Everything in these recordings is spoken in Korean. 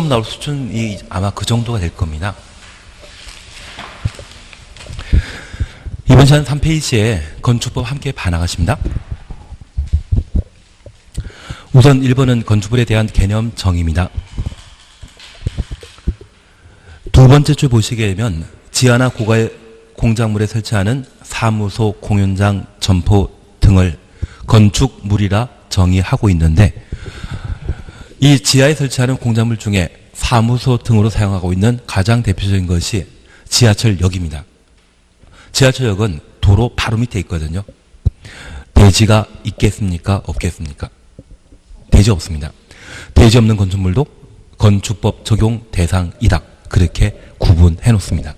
시험 나올 수준이 아마 그 정도가 될 겁니다. 이번 시간 3페이지에 건축법 함께 반항하십니다. 우선 1번은 건축물에 대한 개념 정의입니다. 두 번째 줄 보시게 되면 지하나 고가의 공작물에 설치하는 사무소, 공연장, 점포 등을 건축물이라 정의하고 있는데, 이 지하에 설치하는 공작물 중에 사무소 등으로 사용하고 있는 가장 대표적인 것이 지하철역입니다. 지하철역은 도로 바로 밑에 있거든요. 대지가 있겠습니까? 없겠습니까? 대지 없습니다. 대지 없는 건축물도 건축법 적용 대상이다. 그렇게 구분해 놓습니다.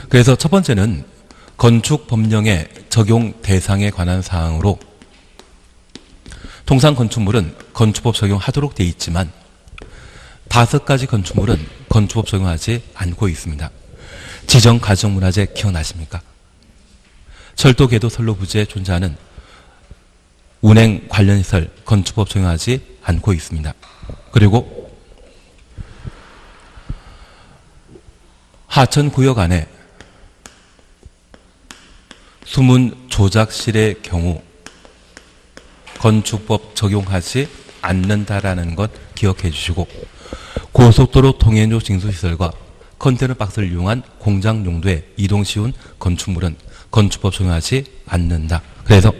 그래서 첫 번째는 건축법령의 적용 대상에 관한 사항으로 통상 건축물은 건축법 적용하도록 되어 있지만 5가지 건축물은 건축법 적용하지 않고 있습니다. 지정 가정문화재 기억나십니까? 철도, 궤도, 선로, 부지에 존재하는 운행 관련 시설 건축법 적용하지 않고 있습니다. 그리고 하천구역 안에 수문 조작실의 경우 건축법 적용하지 않는다라는 것 기억해 주시고, 고속도로 통행로 징수시설과 컨테이너 박스를 이용한 공장 용도의 이동 쉬운 건축물은 건축법 적용하지 않는다. 그래서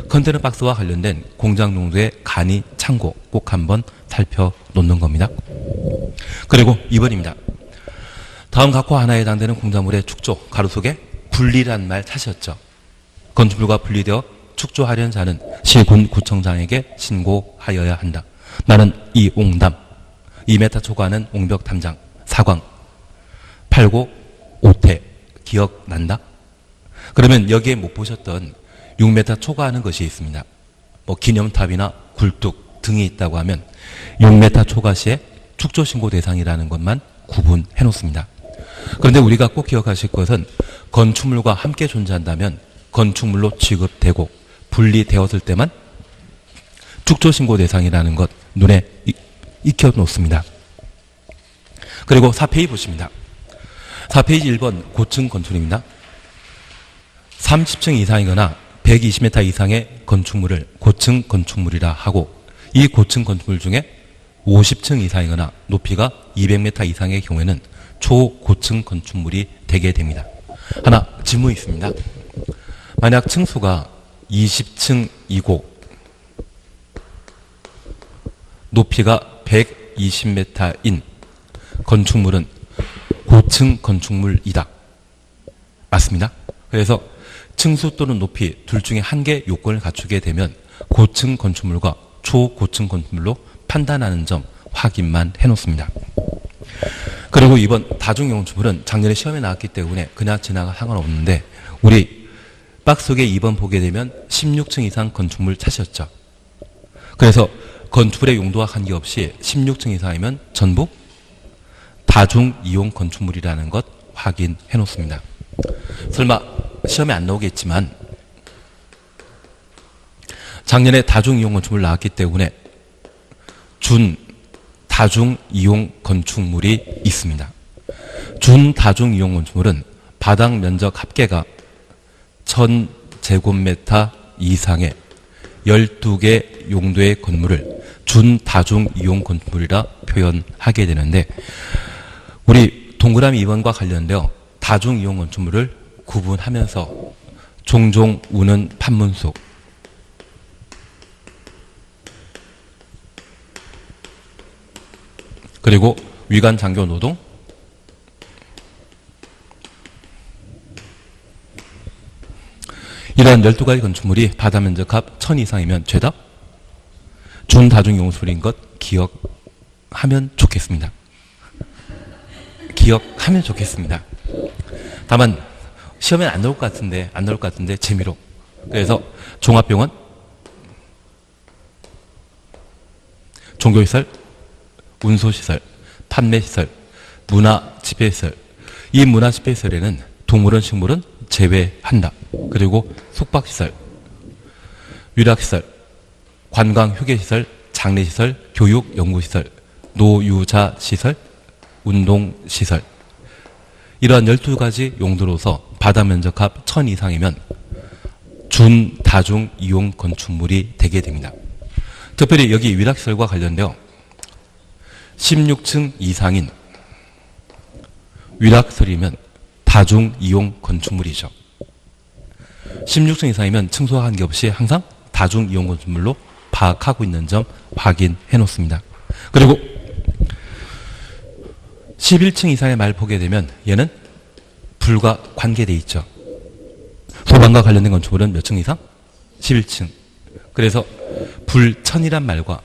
컨테이너 박스와 관련된 공장 용도의 간이 참고 꼭 한번 살펴놓는 겁니다. 그리고 2번입니다. 다음 각호 하나에 해당되는 공작물의 축조, 가로 속에 분리란 말 찾으셨죠? 건축물과 분리되어 축조하려는 자는 시군 구청장에게 신고하여야 한다. 나는 이 옹담, 2m 초과하는 옹벽 담장, 사광, 8고 5태 기억난다? 그러면 여기에 못 보셨던 6m 초과하는 것이 있습니다. 뭐 기념탑이나 굴뚝 등이 있다고 하면 6m 초과 시에 축조 신고 대상이라는 것만 구분해 놓습니다. 그런데 우리가 꼭 기억하실 것은 건축물과 함께 존재한다면 건축물로 취급되고 분리되었을 때만 축조 신고 대상이라는 것 눈에 익혀 놓습니다. 그리고 4페이지 보십니다. 4페이지 1번 고층 건축입니다. 30층 이상이거나 120m 이상의 건축물을 고층 건축물이라 하고, 이 고층 건축물 중에 50층 이상이거나 높이가 200m 이상의 경우에는 초고층 건축물이 되게 됩니다. 하나 질문이 있습니다. 만약 층수가 20층이고 높이가 120m인 건축물은 고층 건축물이다. 맞습니다. 그래서 층수 또는 높이 둘 중에 한 개 요건을 갖추게 되면 고층 건축물과 초고층 건축물로 판단하는 점 확인만 해놓습니다. 그리고 이번 다중이용 건축물은 작년에 시험에 나왔기 때문에 그냥 지나가 상관없는데, 우리 박스 속에 2번 보게 되면 16층 이상 건축물 찾으셨죠? 그래서 건축물의 용도와 관계없이 16층 이상이면 전부 다중이용 건축물이라는 것 확인해 놓습니다. 설마 시험에 안 나오겠지만 작년에 다중이용 건축물 나왔기 때문에 준 다중이용 건축물이 있습니다. 준 다중이용 건축물은 바닥 면적 합계가 1000제곱미터 이상의 12개 용도의 건물을 준 다중이용 건축물이라 표현하게 되는데, 우리 동그라미 2번과 관련되어 다중이용 건축물을 구분하면서 종종 우는 판문수, 그리고 위관 장교 노동, 이러한 12가지 건축물이 바다 면적합 1000 이상이면 죄다 준다중이용수물인 것 기억하면 좋겠습니다. 기억하면 좋겠습니다. 다만 시험에 안 나올 것 같은데 재미로. 그래서 종합병원, 종교시설, 운소시설, 판매시설, 문화집회시설, 이 문화집회시설에는 동물원, 식물은 제외한다. 그리고 숙박시설, 유락시설, 관광휴게시설, 장례시설, 교육, 연구시설, 노유자시설, 운동시설. 이러한 12가지 용도로서 바다 면적합 1000 이상이면 준 다중 이용 건축물이 되게 됩니다. 특별히 여기 위락시설과 관련되어 16층 이상인 위락설이면 다중 이용 건축물이죠. 16층 이상이면 층수와 관계없이 항상 다중 이용 건축물로 파악하고 있는 점 확인해 놓습니다. 그리고 11층 이상의 말 보게 되면 얘는 불과 관계되어 있죠. 소방과 관련된 건축물은 몇 층 이상? 11층. 그래서 불천이란 말과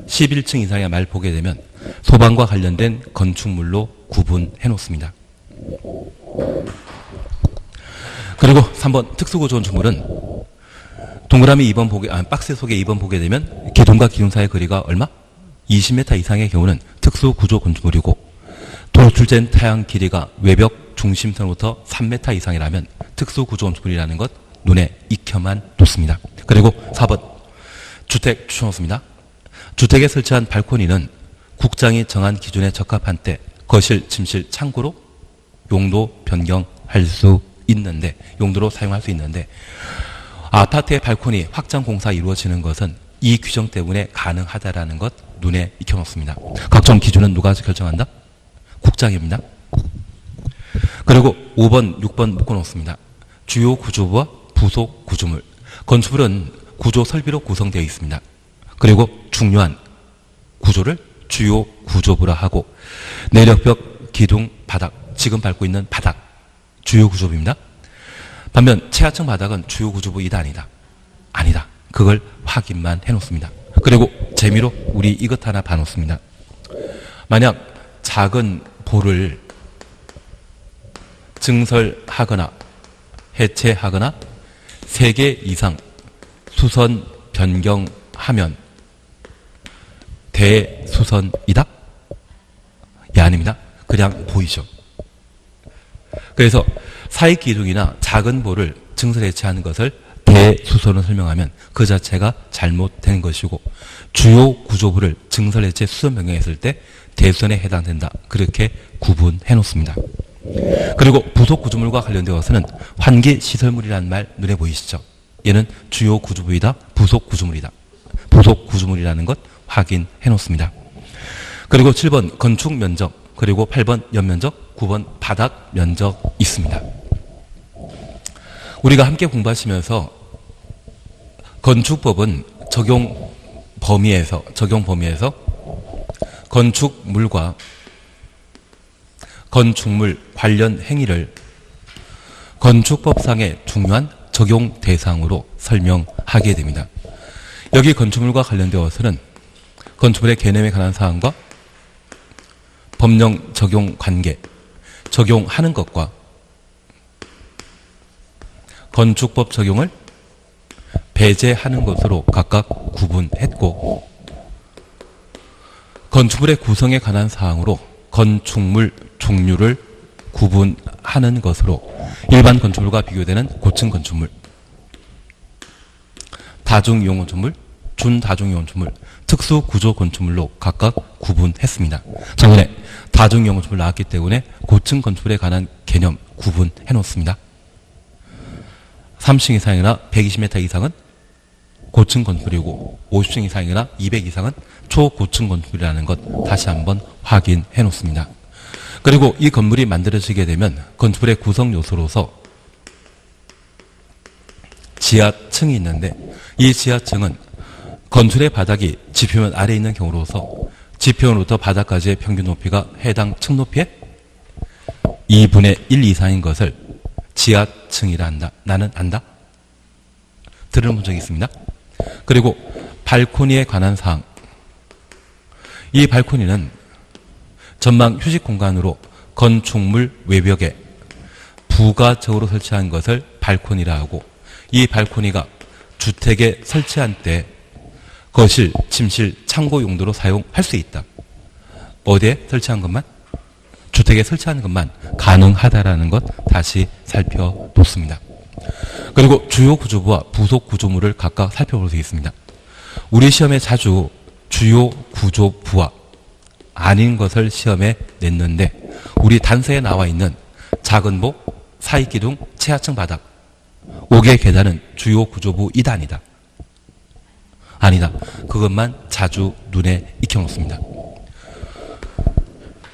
11층 이상의 말 보게 되면 소방과 관련된 건축물로 구분해 놓습니다. 그리고 3번 특수구조 건축물은 동그라미 2번 박스 속에 2번 보게 되면 기둥과 기둥 사이의 거리가 얼마? 20m 이상의 경우는 특수구조 건축물이고 도출된 타양 길이가 외벽 중심선부터 3m 이상이라면 특수구조 건축물이라는 것 눈에 익혀만 놓습니다. 그리고 4번 주택 추천호수입니다. 주택에 설치한 발코니는 국장이 정한 기준에 적합한 때 거실, 침실, 창고로 용도 변경할 수 있는데 용도로 사용할 수 있는데 아파트의 발코니 확장 공사 이루어지는 것은 이 규정 때문에 가능하다라는 것 눈에 익혀놓습니다. 각종 기준은 누가 결정한다? 국장입니다. 그리고 5번, 6번 묶어놓습니다. 주요 구조부와 부속 구조물. 건축물은 구조 설비로 구성되어 있습니다. 그리고 중요한 구조를 주요 구조부라 하고 내력벽, 기둥, 바닥, 지금 밟고 있는 바닥, 주요 구조부입니다. 반면 최하층 바닥은 주요 구조부이다 아니다? 아니다. 그걸 확인만 해놓습니다. 그리고 재미로 우리 이것 하나 봐놓습니다. 만약 작은 볼을 증설하거나 해체하거나 3개 이상 수선 변경하면 대수선이다? 예, 아닙니다. 그냥 보이죠. 그래서 사익 기둥이나 작은 볼을 증설 해체하는 것을 대수선으로 설명하면 그 자체가 잘못된 것이고 주요 구조부를 증설 해체 수선 변경했을 때 대수선에 해당된다. 그렇게 구분해 놓습니다. 그리고 부속 구조물과 관련되어서는 환기 시설물이라는 말 눈에 보이시죠? 얘는 주요 구조부이다, 부속 구조물이다. 부속 구조물이라는 것 확인해 놓습니다. 그리고 7번 건축 면적, 그리고 8번 연면적, 9번 바닥 면적 있습니다. 우리가 함께 공부하시면서 건축법은 적용 범위에서 건축물과 건축물 관련 행위를 건축법상의 중요한 적용 대상으로 설명하게 됩니다. 여기 건축물과 관련되어서는 건축물의 개념에 관한 사항과 법령 적용 관계, 적용하는 것과 건축법 적용을 배제하는 것으로 각각 구분했고 건축물의 구성에 관한 사항으로 건축물 종류를 구분하는 것으로 일반 건축물과 비교되는 고층 건축물, 다중이용 건축물, 준다중이용 건축물, 특수구조 건축물로 각각 구분했습니다. 작년에 다중이용 건축물 나왔기 때문에 고층 건축물에 관한 개념 구분해 놓습니다. 3층 이상이나 120m 이상은 고층 건축물이고 50층 이상이나 200 이상은 초고층 건축물이라는 것 다시 한번 확인해 놓습니다. 그리고 이 건물이 만들어지게 되면 건축물의 구성 요소로서 지하층이 있는데 이 지하층은 건축의 바닥이 지표면 아래에 있는 경우로서 지표면부터 바닥까지의 평균 높이가 해당 층 높이의 2분의 1 이상인 것을 지하층이라 한다. 나는 안다? 들어본 적이 있습니다. 그리고 발코니에 관한 사항. 이 발코니는 전망 휴식 공간으로 건축물 외벽에 부가적으로 설치한 것을 발코니라 하고 이 발코니가 주택에 설치한 때 거실, 침실, 창고 용도로 사용할 수 있다. 어디에 설치한 것만? 주택에 설치하는 것만 가능하다라는 것 다시 살펴놓습니다. 그리고 주요 구조부와 부속 구조물을 각각 살펴볼 수 있습니다. 우리 시험에 자주 주요 구조부와 아닌 것을 시험에 냈는데 우리 단서에 나와 있는 작은 목, 사익기둥, 최하층 바닥 5개 계단은 주요 구조부 2단이다. 아니다. 그것만 자주 눈에 익혀놓습니다.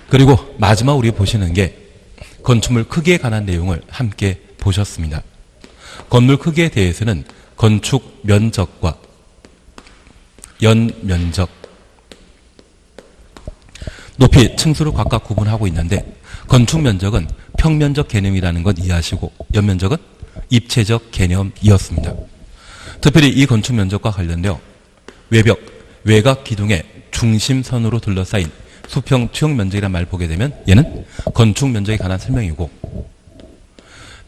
그리고 마지막 우리 보시는 게 건축물 크기에 관한 내용을 함께 보셨습니다. 건물 크기에 대해서는 건축 면적과 연면적, 높이, 층수로 각각 구분하고 있는데 건축 면적은 평면적 개념이라는 것 이해하시고 연면적은 입체적 개념이었습니다. 특별히 이 건축 면적과 관련되어 외벽, 외곽 기둥의 중심선으로 둘러싸인 수평 투영 면적이라는 말을 보게 되면 얘는 건축 면적에 관한 설명이고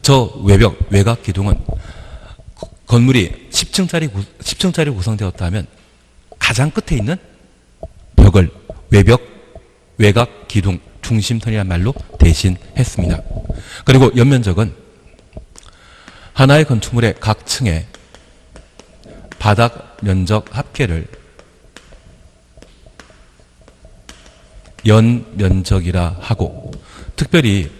저 외벽, 외곽 기둥은 건물이 10층짜리 구성되었다면 가장 끝에 있는 벽을 외벽, 외곽 기둥, 중심선이라는 말로 대신했습니다. 그리고 연면적은 하나의 건축물의 각 층의 바닥 면적 합계를 연면적이라 하고 특별히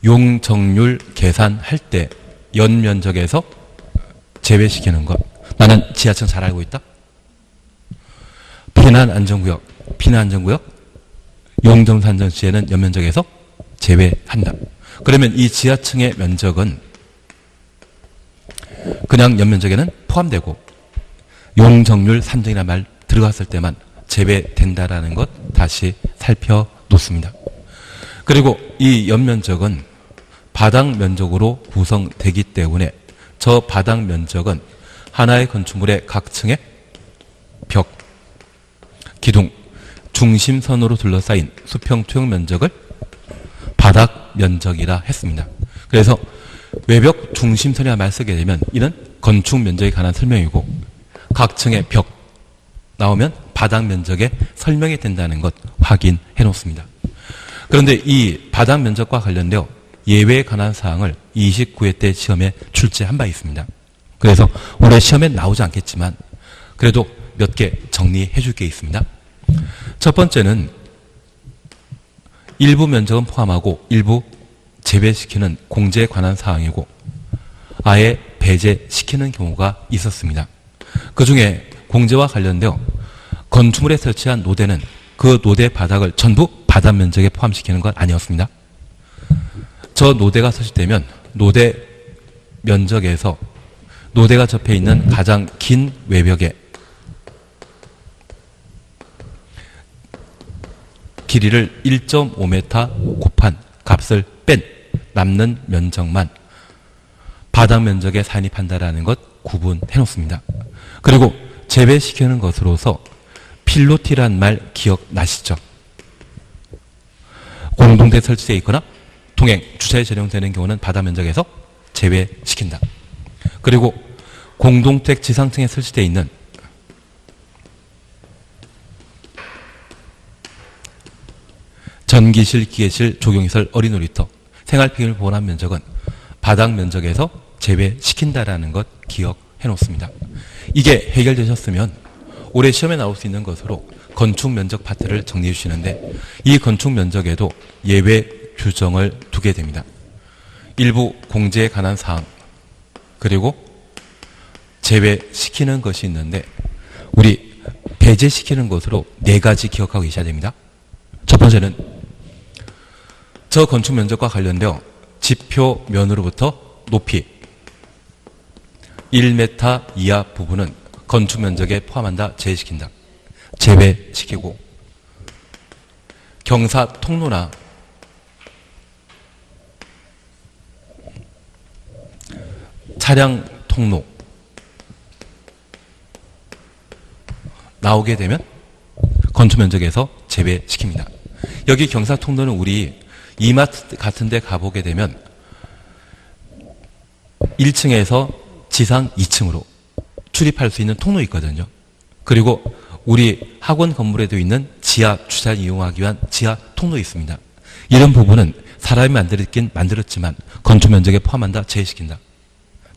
용적률 계산할 때 연면적에서 제외시키는 것. 나는 지하층 잘 알고 있다. 피난안전구역 용점산정 시에는 연면적에서 제외한다. 그러면 이 지하층의 면적은 그냥 연면적에는 포함되고 용적률 산정이라는 말 들어갔을 때만 제외된다라는 것 다시 살펴놓습니다. 그리고 이 연면적은 바닥 면적으로 구성되기 때문에 저 바닥 면적은 하나의 건축물의 각 층의 벽, 기둥, 중심선으로 둘러싸인 수평 투영 면적을 바닥 면적이라 했습니다. 그래서 외벽 중심선이라 말 쓰게 되면 이는 건축 면적에 관한 설명이고 각 층의 벽 나오면 바닥 면적에 설명이 된다는 것 확인해 놓습니다. 그런데 이 바닥 면적과 관련되어 예외에 관한 사항을 29회 때 시험에 출제한 바 있습니다. 그래서 올해 시험에 나오지 않겠지만 그래도 몇 개 정리해 줄 게 있습니다. 첫 번째는 일부 면적은 포함하고 일부 제외시키는 공제에 관한 사항이고 아예 배제시키는 경우가 있었습니다. 그 중에 공제와 관련되어 건축물에 설치한 노대는 그 노대 바닥을 전부 바닥 면적에 포함시키는 건 아니었습니다. 저 노대가 설치되면 노대 면적에서 노대가 접해 있는 가장 긴 외벽에 길이를 1.5m 곱한 값을 뺀 남는 면적만 바닥 면적에 산입한다라는 것 구분해 놓습니다. 그리고 제외시키는 것으로서 필로티란 말 기억나시죠? 공동대 설치되어 있거나 통행, 주차에 전용되는 경우는 바닥 면적에서 제외시킨다. 그리고 공동택 지상층에 설치되어 있는 전기실, 기계실, 조경시설, 어린놀이터, 생활필요를 보호한 면적은 바닥 면적에서 제외시킨다라는 것 기억해 놓습니다. 이게 해결되셨으면 올해 시험에 나올 수 있는 것으로 건축 면적 파트를 정리해 주시는데 이 건축 면적에도 예외 규정을 두게 됩니다. 일부 공제에 관한 사항 그리고 제외시키는 것이 있는데 우리 배제시키는 것으로 4가지 기억하고 계셔야 됩니다. 첫 번째는 저 건축 면적과 관련되어 지표면으로부터 높이 1m 이하 부분은 건축 면적에 포함한다, 제외시킨다. 제외시키고 경사 통로나 차량 통로 나오게 되면 건축 면적에서 제외시킵니다. 여기 경사 통로는 우리 이마트 같은 데 가보게 되면 1층에서 지상 2층으로 출입할 수 있는 통로 있거든요. 그리고 우리 학원 건물에도 있는 지하 주차를 이용하기 위한 지하 통로 있습니다. 이런 부분은 사람이 만들었긴 만들었지만 건축 면적에 포함한다, 제외시킨다.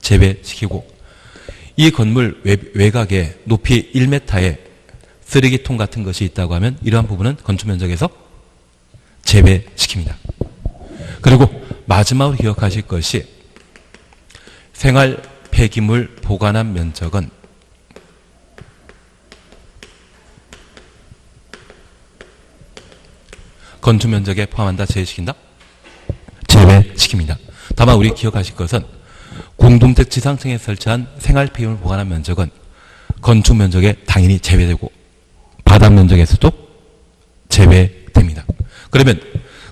제외시키고 이 건물 외곽에 높이 1m에 쓰레기통 같은 것이 있다고 하면 이러한 부분은 건축 면적에서 제외시킵니다. 그리고 마지막으로 기억하실 것이 생활 폐기물 보관한 면적은 건축 면적에 포함한다, 제외시킨다? 제외시킵니다. 다만 우리 기억하실 것은 공동택 지상층에 설치한 생활 폐기물 보관한 면적은 건축 면적에 당연히 제외되고 바닥 면적에서도 제외됩니다. 그러면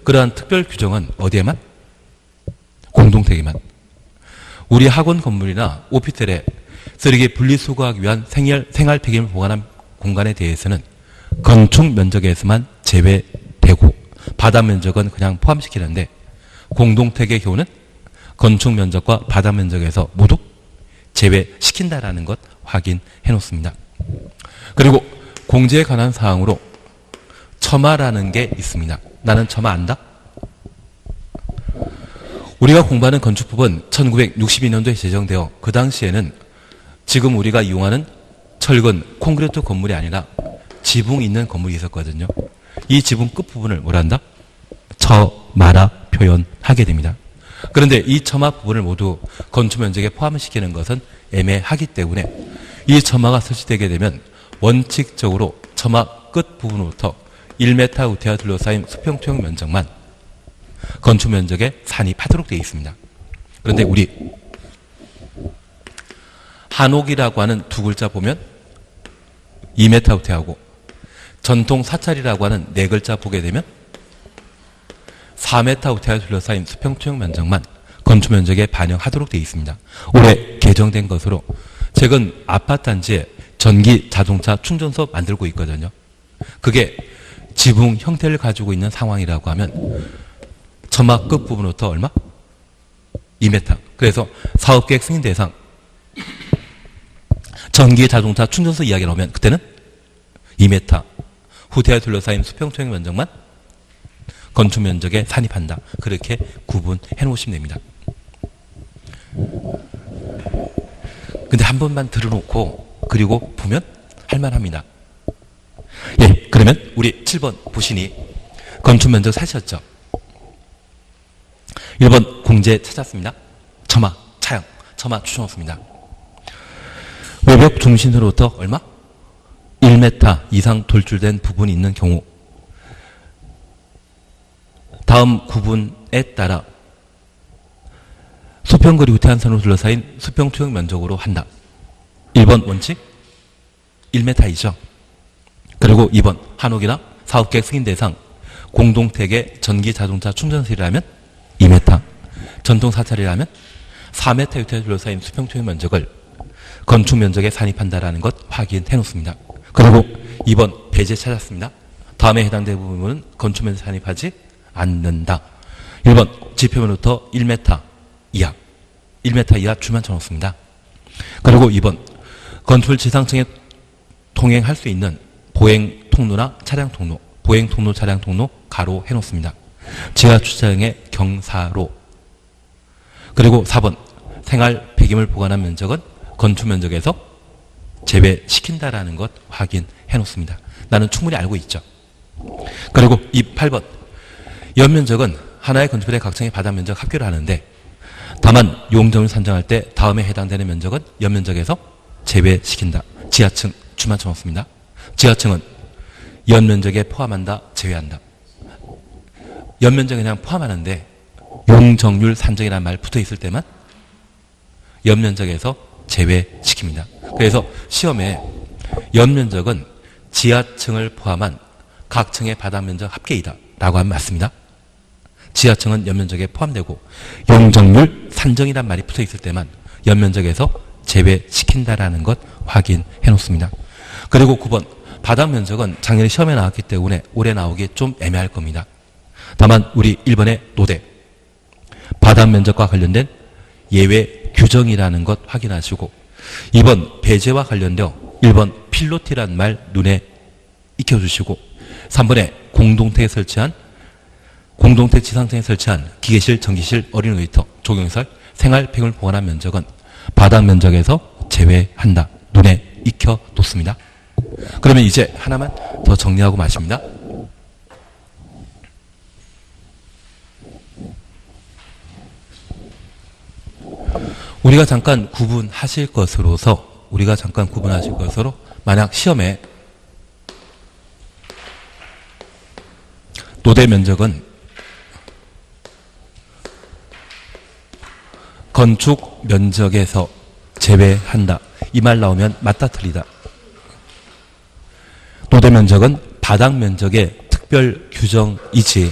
그러한 특별 규정은 어디에만? 공동택에만. 우리 학원 건물이나 오피스텔에 쓰레기 분리수거하기 위한 생활 폐기물 보관한 공간에 대해서는 건축 면적에서만 제외되고 바닥 면적은 그냥 포함시키는데 공동택의 경우는 건축 면적과 바닥 면적에서 모두 제외시킨다라는 것 확인해 놓습니다. 그리고 공제에 관한 사항으로 처마라는 게 있습니다. 나는 처마 안다? 우리가 공부하는 건축법은 1962년도에 제정되어 그 당시에는 지금 우리가 이용하는 철근, 콘크리트 건물이 아니라 지붕이 있는 건물이 있었거든요. 이 지붕 끝부분을 뭐라 한다? 처마라 표현하게 됩니다. 그런데 이 처마 부분을 모두 건축 면적에 포함시키는 것은 애매하기 때문에 이 처마가 설치되게 되면 원칙적으로 처마 끝 부분부터 1m 우태와 둘러싸인 수평투영 면적만 건축 면적에 산입하도록 되어 있습니다. 그런데 우리 한옥이라고 하는 두 글자 보면 2m 우태하고 전통 사찰이라고 하는 네 글자 보게 되면 4m 우태와 둘러싸인 수평투영 면적만 건축 면적에 반영하도록 되어 있습니다. 올해 개정된 것으로 최근 아파트 단지에 전기 자동차 충전소 만들고 있거든요. 그게 지붕 형태를 가지고 있는 상황이라고 하면 처마 끝부분부터 얼마? 2m. 그래서 사업계획 승인 대상 전기 자동차 충전소 이야기 나오면 그때는 2m 후대에 둘러싸인 수평투영 면적만 건축 면적에 산입한다. 그렇게 구분해 놓으시면 됩니다. 근데 한 번만 들어놓고 그리고 보면 할만합니다. 예, 그러면 우리 7번 보시니 건축 면적 사셨죠? 1번 공제 찾았습니다. 처마, 차양, 처마 추천했습니다. 외벽 중심으로부터 얼마? 1m 이상 돌출된 부분이 있는 경우 다음 구분에 따라 수평거리 우태한선으로 둘러싸인 수평투영 면적으로 한다. 1번 원칙 1m이죠. 그리고 2번 한옥이나 사업계획 승인 대상 공동택의 전기 자동차 충전실이라면 2m, 전통 사찰이라면 4m 유태에 둘러싸인 수평투영 면적을 건축 면적에 산입한다라는 것 확인해 놓습니다. 그리고 2번 배제 찾았습니다. 다음에 해당되는 부분은 건축 면적 산입하지 않는다. 1번 지표면부터 1m 이하, 1m 이하 줄만 쳐놓습니다. 그리고 2번 건축물 지상층에 통행할 수 있는 보행 통로나 차량 통로, 보행 통로, 차량 통로 가로 해놓습니다. 지하 주차장의 경사로. 그리고 4번 생활 폐기물 보관한 면적은 건축 면적에서 제외시킨다라는 것 확인해 놓습니다. 나는 충분히 알고 있죠. 그리고 8번 연면적은 하나의 건축물의 각층의 바닥 면적 합계를 하는데 다만 용적률 산정할 때 다음에 해당되는 면적은 연면적에서 제외시킨다. 지하층 주만 쳐놓습니다. 지하층은 연면적에 포함한다, 제외한다. 연면적에 그냥 포함하는데 용적률 산정이라는 말 붙어 있을 때만 연면적에서 제외시킵니다. 그래서 시험에 연면적은 지하층을 포함한 각 층의 바닥 면적 합계이다 라고 하면 맞습니다. 지하층은 연면적에 포함되고 용적률 산정이란 말이 붙어 있을 때만 연면적에서 제외시킨다라는 것 확인해 놓습니다. 그리고 9번 바닥 면적은 작년에 시험에 나왔기 때문에 올해 나오기 좀 애매할 겁니다. 다만 우리 1번의 노대 바닥 면적과 관련된 예외 규정이라는 것 확인하시고 2번 배제와 관련되어 1번 필로티라는 말 눈에 익혀주시고 3번에 공동택에 설치한 공동택 지상층에 설치한 기계실, 전기실, 어린이 놀이터, 조경시설, 생활 폐기물 보관한 면적은 바닥 면적에서 제외한다. 눈에 익혀놓습니다. 그러면 이제 하나만 더 정리하고 마십니다. 우리가 잠깐 구분하실 것으로서 만약 시험에 노대 면적은 건축 면적에서 제외한다. 이 말 나오면 맞다 틀리다. 노대 면적은 바닥 면적의 특별 규정이지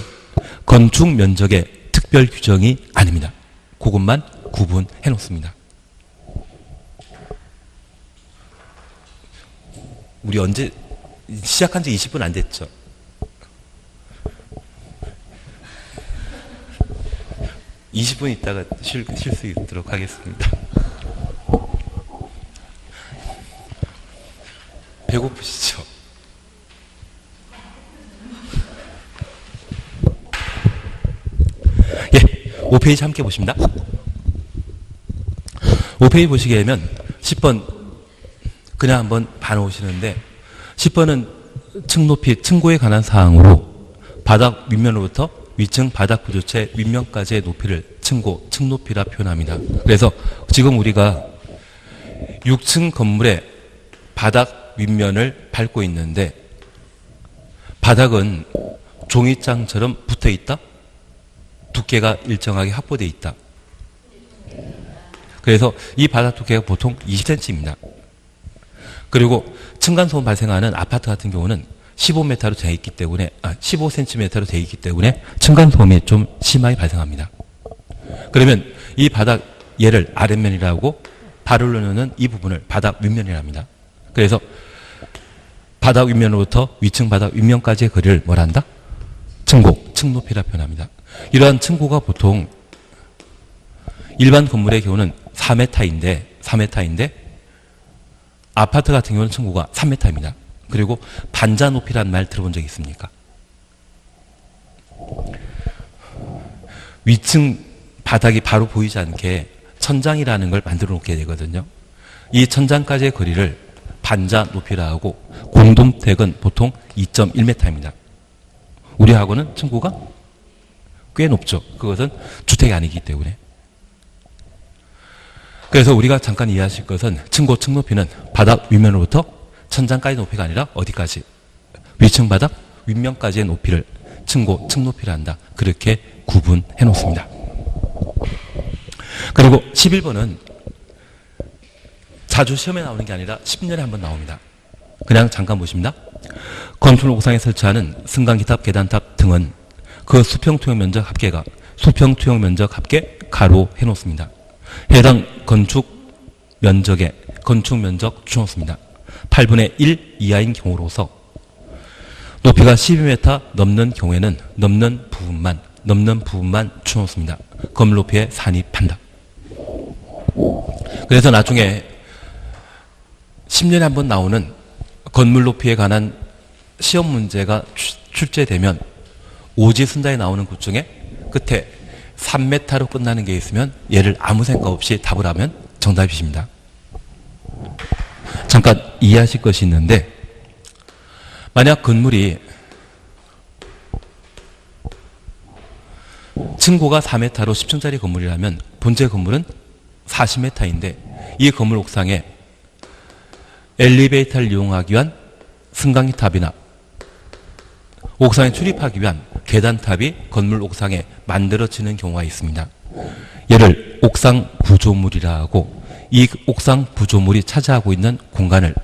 건축 면적의 특별 규정이 아닙니다. 그것만 구분해 놓습니다. 우리 언제 시작한 지 20분 안 됐죠? (20분) 있다가 쉴 수 있도록 하겠습니다. 배고프시죠? 예, 5페이지 함께 보십니다. 5페이지 보시게 되면 10번 그냥 한번 봐놓으시는데 10번은 층 높이, 층고에 관한 사항으로 바닥 윗면으로부터 위층 바닥 구조체 윗면까지의 높이를 층고, 층높이라 표현합니다. 그래서 지금 우리가 6층 건물의 바닥 윗면을 밟고 있는데 바닥은 종이장처럼 붙어 있다? 두께가 일정하게 확보되어 있다. 그래서 이 바닥 두께가 보통 20cm입니다. 그리고 층간소음 발생하는 아파트 같은 경우는 15m로 되어 있기 때문에 15cm로 되어 있기 때문에 층간소음이 좀 심하게 발생합니다. 그러면 이 바닥 얘를 아랫면이라고 발을 놓는 이 부분을 바닥 윗면이라 합니다. 그래서 바닥 윗면으로부터 위층 바닥 윗면까지의 거리를 뭐라 한다? 층고, 층높이라 표현합니다. 이러한 층고가 보통 일반 건물의 경우는 4m인데 아파트 같은 경우는 층고가 3m입니다. 그리고 반자 높이라는 말 들어본 적 있습니까? 위층 바닥이 바로 보이지 않게 천장이라는 걸 만들어 놓게 되거든요. 이 천장까지의 거리를 반자 높이라 하고 공동택은 보통 2.1m입니다. 우리하고는 층고가 꽤 높죠. 그것은 주택이 아니기 때문에. 그래서 우리가 잠깐 이해하실 것은 층고, 층높이는 바닥 윗면으로부터 천장까지 높이가 아니라 어디까지? 위층 바닥 윗면까지의 높이를 층고, 층높이라 한다. 그렇게 구분해 놓습니다. 그리고 11번은 자주 시험에 나오는 게 아니라 10년에 한 번 나옵니다. 그냥 잠깐 보십니다. 건축물 옥상에 설치하는 승강기탑, 계단탑 등은 그 수평투영 면적 합계가 수평투영 면적 합계 가로 해놓습니다. 해당 건축 면적에 건축 면적 주놓습니다. 8분의 1 이하인 경우로서 높이가 12m 넘는 경우에는 넘는 부분만 주놓습니다. 건물 높이에 산입한다. 그래서 나중에 10년에 한 번 나오는 건물 높이에 관한 시험 문제가 출제되면 오지순자에 나오는 것 중에 끝에 3m로 끝나는 게 있으면 얘를 아무 생각 없이 답을 하면 정답이십니다. 잠깐 이해하실 것이 있는데 만약 건물이 층고가 4m로 10층짜리 건물이라면 본체 건물은 40m인데 이 건물 옥상에 엘리베이터를 이용하기 위한 승강기탑이나 옥상에 출입하기 위한 계단탑이 건물 옥상에 만들어지는 경우가 있습니다. 얘를 옥상 구조물이라 하고 이 옥상 구조물이 차지하고 있는 공간을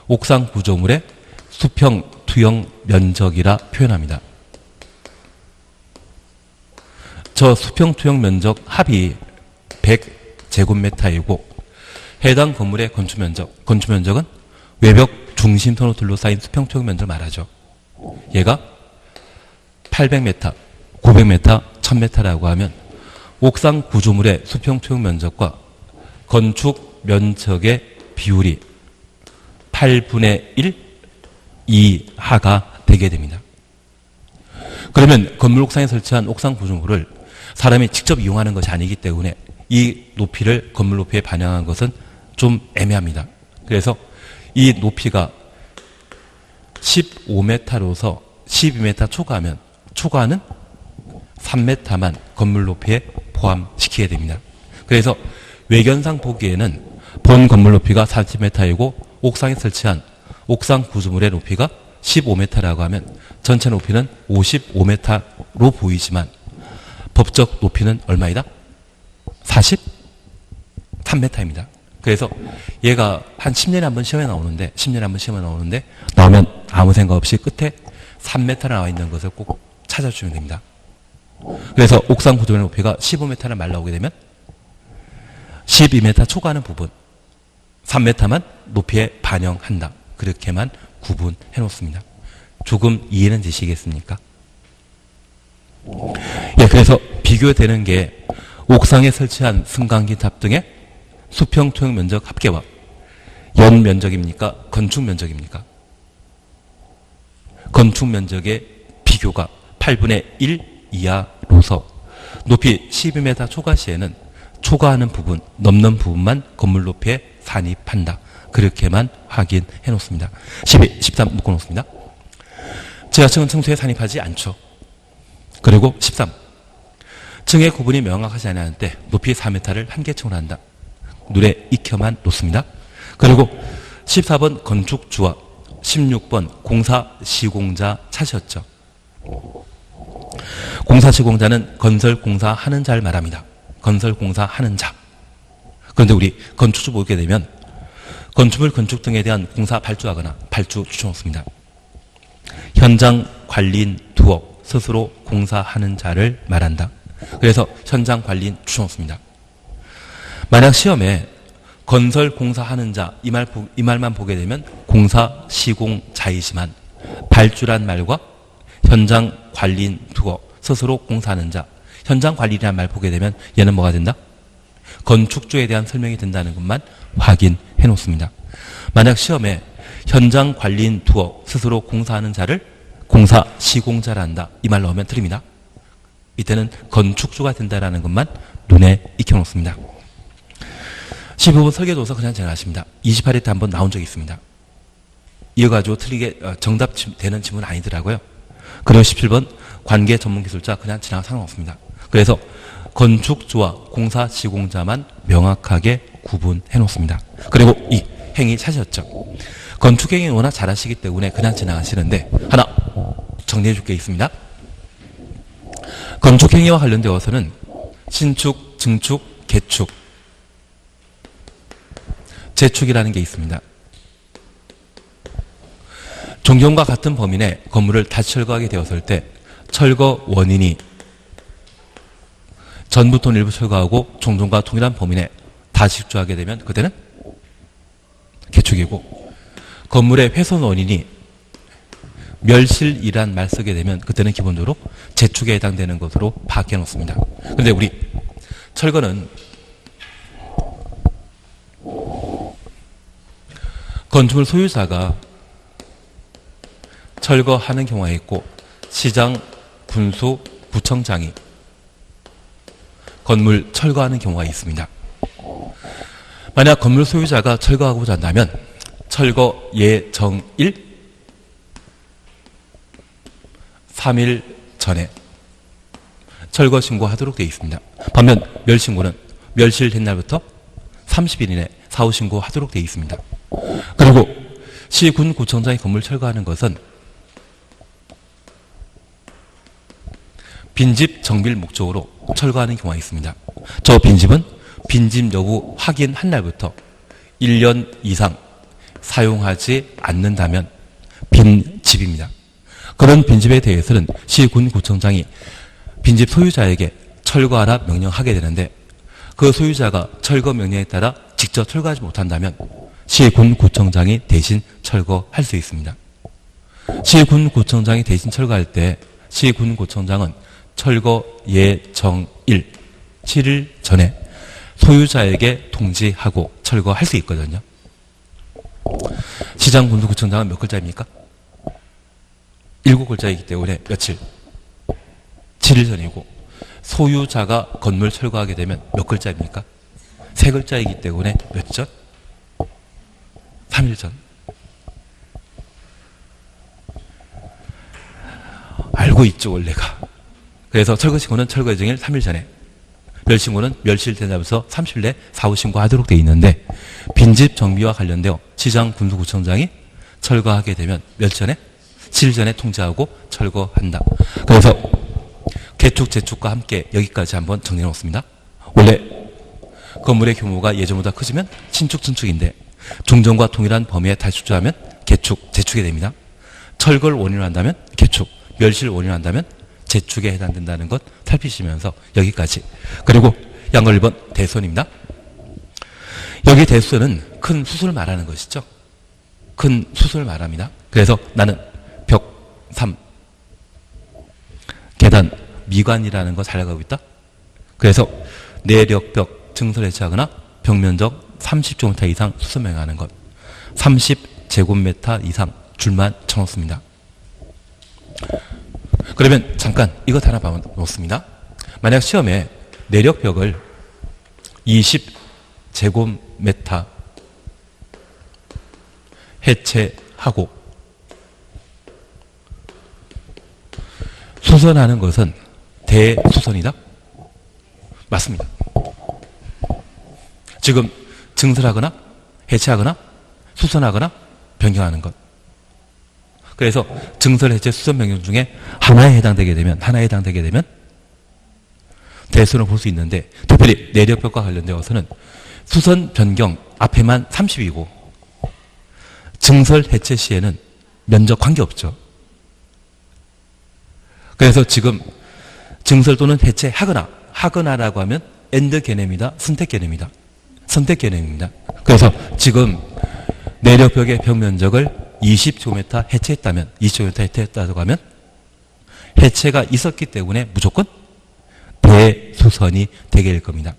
옥상 구조물의 수평 투영 면적이라 표현합니다. 저 수평 투영 면적 합이 100제곱미터이고 해당 건물의 건축면적은 외벽 중심선으로 둘러싸인 수평 투영 면적을 말하죠. 얘가 800m, 900m, 1000m라고 하면 옥상 구조물의 수평 투영 면적과 건축 면적의 비율이 8분의 1 이하가 되게 됩니다. 그러면 건물 옥상에 설치한 옥상 구조물을 사람이 직접 이용하는 것이 아니기 때문에 이 높이를 건물 높이에 반영한 것은 좀 애매합니다. 그래서 이 높이가 15m로서 12m 초과하면 초과하는 3m만 건물 높이에 포함시키게 됩니다. 그래서 외견상 보기에는 본 건물 높이가 30m이고 옥상에 설치한 옥상 구조물의 높이가 15m라고 하면 전체 높이는 55m로 보이지만 법적 높이는 얼마이다? 43m입니다. 그래서 얘가 한 10년에 한 번 시험에 나오는데 나오면 아무 생각 없이 끝에 3m 나와 있는 것을 꼭 찾아주면 됩니다. 그래서 옥상 구조물의 높이가 15m를 말 나오게 되면 12m 초과하는 부분 3m만 높이에 반영한다. 그렇게만 구분해 놓습니다. 조금 이해는 되시겠습니까? 예, 그래서 비교되는 게 옥상에 설치한 승강기탑 등의 수평 투영 면적 합계와 연 면적입니까? 건축 면적입니까? 건축 면적의 비교가 8분의 1 이하로서 높이 12m 초과 시에는 초과하는 부분, 넘는 부분만 건물 높이에 산입한다. 그렇게만 확인해 놓습니다. 12, 13 묶어 놓습니다. 지하층은 층수에 산입하지 않죠. 그리고 13. 층의 구분이 명확하지 않을 때 높이 4m를 한 개층으로 한다. 눈에 익혀만 놓습니다. 그리고 14번 건축주와 16번 공사 시공자 찾으셨죠. 공사 시공자는 건설 공사하는 자를 말합니다. 건설 공사하는 자. 그런데 우리 건축주 보게 되면 건축물 건축 등에 대한 공사 발주하거나 발주 추천없습니다. 현장 관리인 두어 스스로 공사하는 자를 말한다. 그래서 현장 관리인 추천없습니다. 만약 시험에 건설 공사하는 자 이 말만 보게 되면 공사 시공자이지만 발주란 말과 현장 관리인 두어 스스로 공사하는 자 현장 관리라는 말 보게 되면 얘는 뭐가 된다? 건축주에 대한 설명이 된다는 것만 확인해 놓습니다. 만약 시험에 현장 관리인 두어 스스로 공사하는 자를 공사 시공자라 한다. 이 말 나오면 틀립니다. 이때는 건축주가 된다는 것만 눈에 익혀 놓습니다. 15번 설계도서 그냥 지나가십니다. 28회 때 한번 나온 적이 있습니다. 이어가지고 틀리게 정답 되는 질문 아니더라고요. 그리고 17번 관계 전문기술자 그냥 지나가 상관없습니다. 그래서 건축주와 공사 시공자만 명확하게 구분해 놓습니다. 그리고 이 행위 찾으셨죠. 건축행위 워낙 잘하시기 때문에 그냥 지나가시는데 하나 정리해 줄 게 있습니다. 건축행위와 관련되어서는 신축, 증축, 개축, 재축이라는 게 있습니다. 종전과 같은 범위 내 건물을 다시 철거하게 되었을 때 철거 원인이 전부 또는 일부 철거하고 종전과 동일한 범위 내 다시 입주하게 되면 그때는 개축이고 건물의 훼손 원인이 멸실이란 말 쓰게 되면 그때는 기본적으로 재축에 해당되는 것으로 파악해 놓습니다. 그런데 우리 철거는 건축물 소유자가 철거하는 경우가 있고 시장, 군수, 구청장이 건물 철거하는 경우가 있습니다. 만약 건물 소유자가 철거하고자 한다면 철거 예정일 3일 전에 철거 신고하도록 되어 있습니다. 반면 멸신고는 멸실된 날부터 30일 이내 사후 신고하도록 되어 있습니다. 그리고 시, 군, 구청장이 건물 철거하는 것은 빈집 정비를 목적으로 철거하는 경우가 있습니다. 저 빈집은 빈집 여부 확인한 날부터 1년 이상 사용하지 않는다면 빈집입니다. 그런 빈집에 대해서는 시, 군, 구청장이 빈집 소유자에게 철거하라 명령하게 되는데 그 소유자가 철거 명령에 따라 직접 철거하지 못한다면 시, 군, 구청장이 대신 철거할 수 있습니다. 시, 군, 구청장이 대신 철거할 때 시, 군, 구청장은 철거 예정일 7일 전에 소유자에게 통지하고 철거할 수 있거든요. 시장, 군수, 구청장은 몇 글자입니까? 7글자이기 때문에 며칠? 7일 전이고 소유자가 건물 철거하게 되면 몇 글자입니까? 3글자이기 때문에 몇 전? 3일 전. 알고 있죠, 원래가. 그래서 철거신고는 철거 예정일 3일 전에, 멸신고는 멸실 되자면서 30일 내 사후 신고하도록 되어 있는데, 빈집 정비와 관련되어 시장 군수구청장이 철거하게 되면 몇 전에? 7일 전에 통지하고 철거한다. 그래서 개축, 재축과 함께 여기까지 한번 정리해 놓습니다. 원래 건물의 규모가 예전보다 커지면 신축, 증축인데 종전과 동일한 범위에 탈출하면 개축, 재축이 됩니다. 철거를 원인으로 한다면 개축, 멸실을 원인으로 한다면 재축에 해당된다는 것 살피시면서 여기까지. 그리고 양걸 1번 대수선입니다. 여기 대수선은 큰 수술을 말하는 것이죠. 큰 수술을 말합니다. 그래서 나는 벽 3, 계단, 미관이라는 거 잘 가고 있다. 그래서 내력벽 증설 해체하거나 벽면적 30제곱미터 이상 수선 명하는 것, 30제곱미터 이상 줄만 쳐놓습니다. 그러면 잠깐 이것 하나 봐놓습니다. 만약 시험에 내력벽을 20제곱미터 해체하고 수선하는 것은 대수선이다? 맞습니다. 지금 증설하거나 해체하거나 수선하거나 변경하는 것. 그래서 증설, 해체, 수선, 변경 중에 하나에 해당되게 되면 대수선을 볼 수 있는데, 특별히 내력벽과 관련되어서는 수선, 변경 앞에만 30이고 증설, 해체 시에는 면적 관계없죠. 그래서 지금 증설 또는 하거나라고 하면 엔드 개념이다, 선택 개념이다. 선택 개념입니다. 그래서 지금 내력벽의 벽면적을 20제곱미터 해체했다면, 20제곱미터 해체했다고 하면 해체가 있었기 때문에 무조건 대수선이 되게 될 겁니다.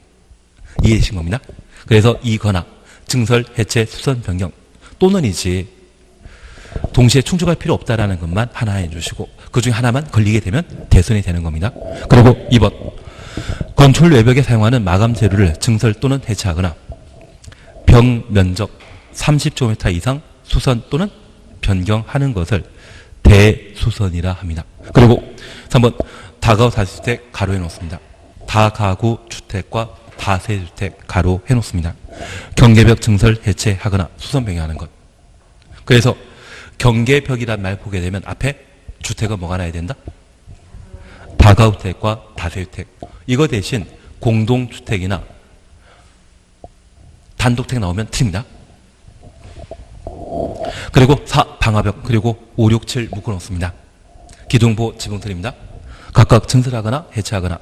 이해되신 겁니다. 그래서 이거나 증설, 해체, 수선, 변경 또는이지 동시에 충족할 필요 없다라는 것만 하나 해주시고 그 중에 하나만 걸리게 되면 대선이 되는 겁니다. 그리고 2번 건축 외벽에 사용하는 마감 재료를 증설 또는 해체하거나 벽 면적 30제곱미터 이상 수선 또는 변경하는 것을 대수선이라 합니다. 그리고 3번 다가구 다세주택 가로 해놓습니다. 다가구 주택과 다세주택 가로 해놓습니다. 경계벽 증설 해체하거나 수선 변경하는 것. 그래서 경계벽이란 말 보게 되면 앞에 주택은 뭐가 나야 된다? 다가구주택과 다세주택. 이거 대신 공동주택이나 단독주택 나오면 틀립니다. 그리고 4. 방화벽. 그리고 5, 6, 7 묶어놓습니다. 기둥보 지붕 틀립니다. 각각 증설하거나 해체하거나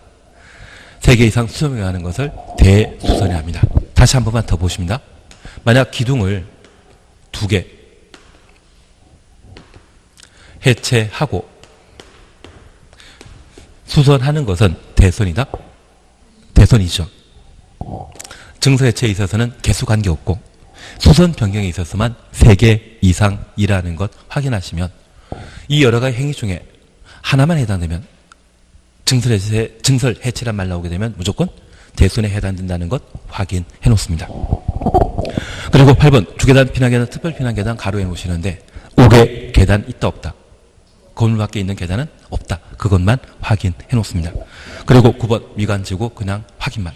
3개 이상 수선하는 것을 대수선이 합니다. 다시 한 번만 더 보십니다. 만약 기둥을 2개 해체하고 수선하는 것은 대선이다? 대선이죠. 증설 해체에 있어서는 개수 관계없고 수선 변경에 있어서만 3개 이상이라는 것 확인하시면 이 여러 가지 행위 중에 하나만 해당되면 증설 해체란 말 나오게 되면 무조건 대선에 해당된다는 것 확인해 놓습니다. 그리고 8번 주계단, 피난계단, 특별 피난계단 가로해 놓으시는데 5개 계단 있다 없다. 건물 밖에 있는 계단은 없다. 그것만 확인해 놓습니다. 그리고 9번 미관지구 그냥 확인만.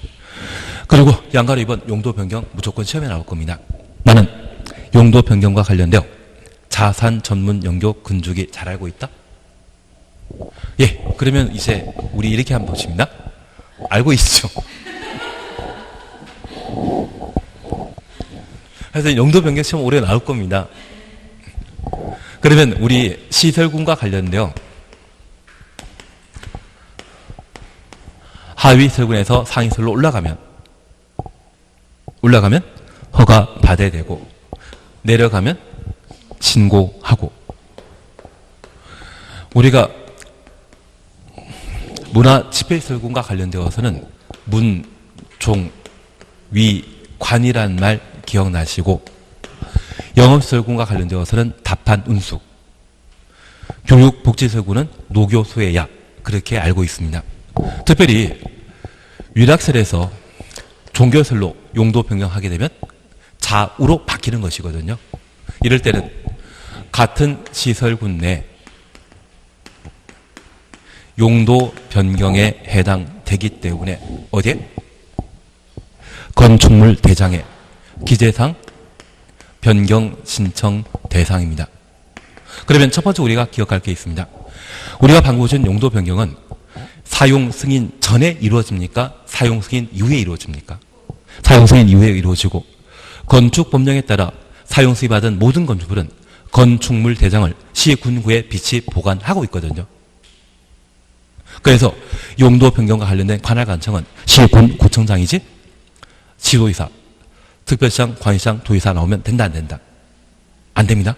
그리고 양가로 2번 용도 변경 무조건 시험에 나올 겁니다. 나는 용도 변경과 관련되어 자산 전문 영교 건축이 잘 알고 있다? 예, 그러면 이제 우리 이렇게 한번 보십니다. 알고 있죠? 그래서 용도 변경 시험 올해 나올 겁니다. 그러면 우리 시설군과 관련되어 하위 설군에서 상위 설로 올라가면 허가 받아야 되고 내려가면 신고하고 우리가 문화 집회설군과 관련되어서는 문, 종, 위, 관이란 말 기억나시고 영업설군과 관련되어서는 답한 운수, 교육복지설군은 노교 수혜야 그렇게 알고 있습니다. 특별히 위락설에서 종교설로 용도 변경하게 되면 좌우로 바뀌는 것이거든요. 이럴 때는 같은 시설군 내 용도 변경에 해당되기 때문에 어디에? 건축물 대장에 기재상 변경 신청 대상입니다. 그러면 첫 번째 우리가 기억할 게 있습니다. 우리가 방금 보신 용도 변경은 사용 승인 전에 이루어집니까? 사용 승인 이후에 이루어집니까? 사용 승인 이후에 이루어지고, 건축 법령에 따라 사용 승인 받은 모든 건축물은 건축물 대장을 시군구에 비치 보관하고 있거든요. 그래서 용도 변경과 관련된 관할관청은 시군 구청장이지 시도의사, 특별시장, 관시장, 도의사 나오면 된다, 안 된다? 안 됩니다.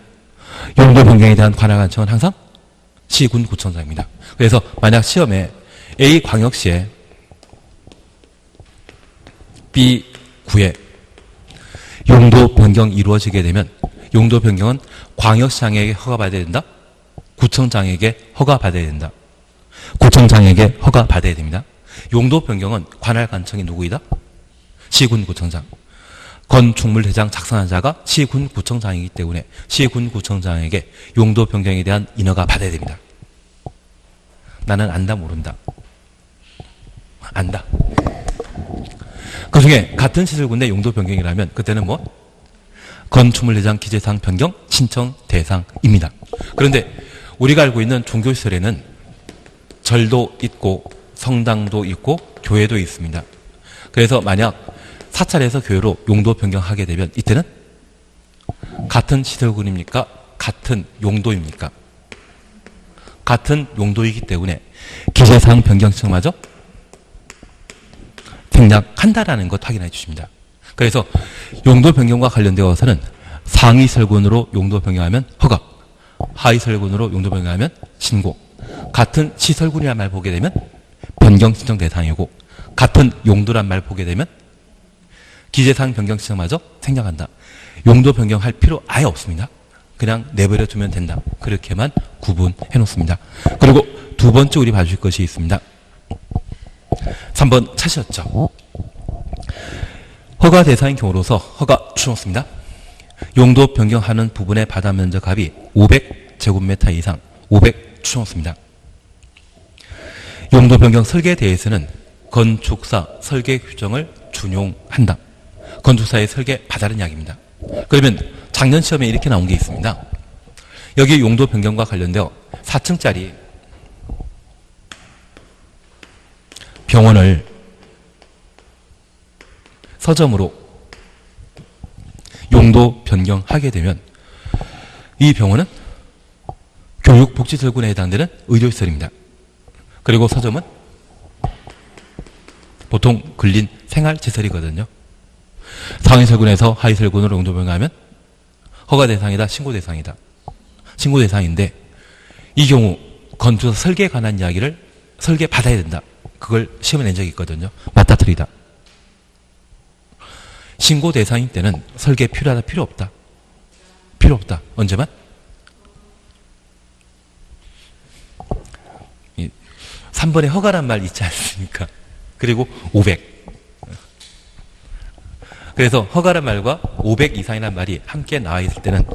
용도 변경에 대한 관할관청은 항상 시군 구청장입니다. 그래서 만약 시험에 A광역시에 B구에 용도 변경이 이루어지게 되면 용도 변경은 광역시장에게 허가받아야 된다? 구청장에게 허가받아야 된다? 구청장에게 허가받아야 됩니다. 용도 변경은 관할관청이 누구이다? 시군구청장. 건축물 대장 작성한 자가 시군구청장이기 때문에 시군구청장에게 용도 변경에 대한 인허가 받아야 됩니다. 나는 안다, 모른다? 안다. 그 중에 같은 시설군 내 용도 변경이라면 그때는 뭐? 건축물 대장 기재사항 변경 신청 대상입니다. 그런데 우리가 알고 있는 종교시설에는 절도 있고 성당도 있고 교회도 있습니다. 그래서 만약 사찰에서 교회로 용도 변경하게 되면 이때는 같은 시설군입니까? 같은 용도입니까? 같은 용도이기 때문에 기재사항 변경 신청마저 생략한다라는 것 확인해 주십니다. 그래서 용도 변경과 관련되어서는 상위 설군으로 용도 변경하면 허가, 하위 설군으로 용도 변경하면 신고, 같은 시설군이란 말 보게 되면 변경 신청 대상이고, 같은 용도란 말 보게 되면 기재사항 변경 신청마저 생략한다. 용도 변경할 필요 아예 없습니다. 그냥 내버려 두면 된다. 그렇게만 구분해 놓습니다. 그리고 두 번째 우리 봐주실 것이 있습니다. 3번 찾으셨죠? 허가 대상인 경우로서 허가 추놓습니다. 용도 변경하는 부분의 바다 면적 합이 500제곱미터 이상 500 추놓습니다. 용도 변경 설계에 대해서는 건축사 설계 규정을 준용한다. 건축사의 설계 받아는 이야기입니다. 그러면 작년 시험에 이렇게 나온 게 있습니다. 여기 용도 변경과 관련되어 4층짜리 병원을 서점으로 용도 변경하게 되면 이 병원은 교육복지설군에 해당되는 의료시설입니다. 그리고 서점은 보통 근린 생활시설이거든요. 상위설군에서 하위설군으로 용도 변경하면 허가 대상이다, 신고 대상이다. 신고 대상인데 이 경우 건축사 설계에 관한 이야기를 설계 받아야 된다. 그걸 시험에 낸 적이 있거든요. 맞다, 틀리다. 신고 대상인 때는 설계 필요하다, 필요 없다? 필요 없다. 언제만? 3번에 허가란 말 있지 않습니까? 그리고 500. 그래서 허가란 말과 500 이상이라는 말이 함께 나와 있을 때는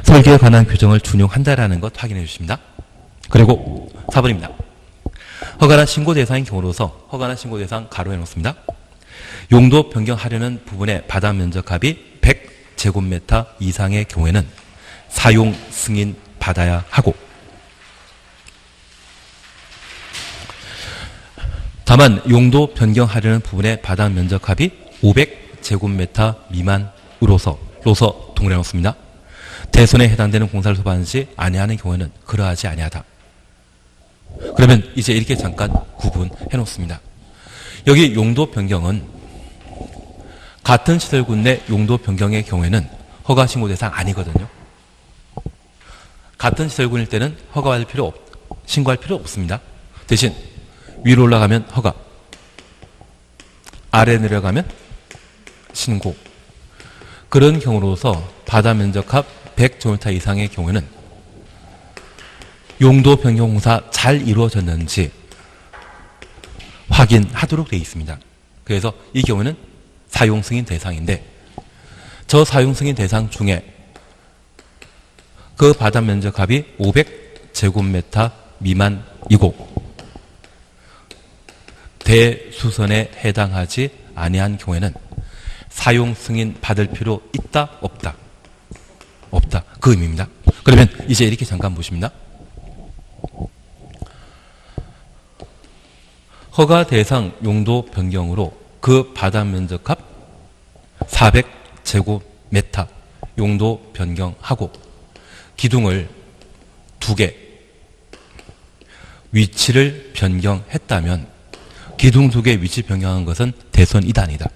설계에 관한 규정을 준용한다라는 것 확인해 주십니다. 그리고 4번입니다. 허가나 신고 대상인 경우로서 허가나 신고 대상 가로해 놓습니다. 용도 변경하려는 부분의 바다 면적합이 100제곱미터 이상의 경우에는 사용 승인 받아야 하고, 다만 용도 변경하려는 부분의 바다 면적합이 500제곱미터 미만으로서 동일해 놓습니다. 대손에 해당되는 공사를 소반하는 시 아니하는 경우에는 그러하지 아니하다. 그러면 이제 이렇게 잠깐 구분해 놓습니다. 여기 용도 변경은 같은 시설군 내 용도 변경의 경우에는 허가 신고 대상 아니거든요. 같은 시설군일 때는 허가받을 필요 신고할 필요 없습니다. 대신 위로 올라가면 허가, 아래 내려가면 신고. 그런 경우로서 바다 면적합 100제곱미터 이상의 경우에는 용도 변경 공사 잘 이루어졌는지 확인하도록 되어 있습니다. 그래서 이 경우는 사용 승인 대상인데, 저 사용 승인 대상 중에 그 바다 면적합이 500제곱미터 미만이고 대수선에 해당하지 아니한 경우에는 사용 승인 받을 필요 있다 없다? 없다. 그 의미입니다. 그러면 이제 이렇게 잠깐 보십니다. 허가 대상 용도 변경으로 그 바다 면적합 400제곱미터 용도 변경하고 기둥을 2개 위치를 변경했다면 기둥 2개 위치 변경한 것은 대손이다 아니다?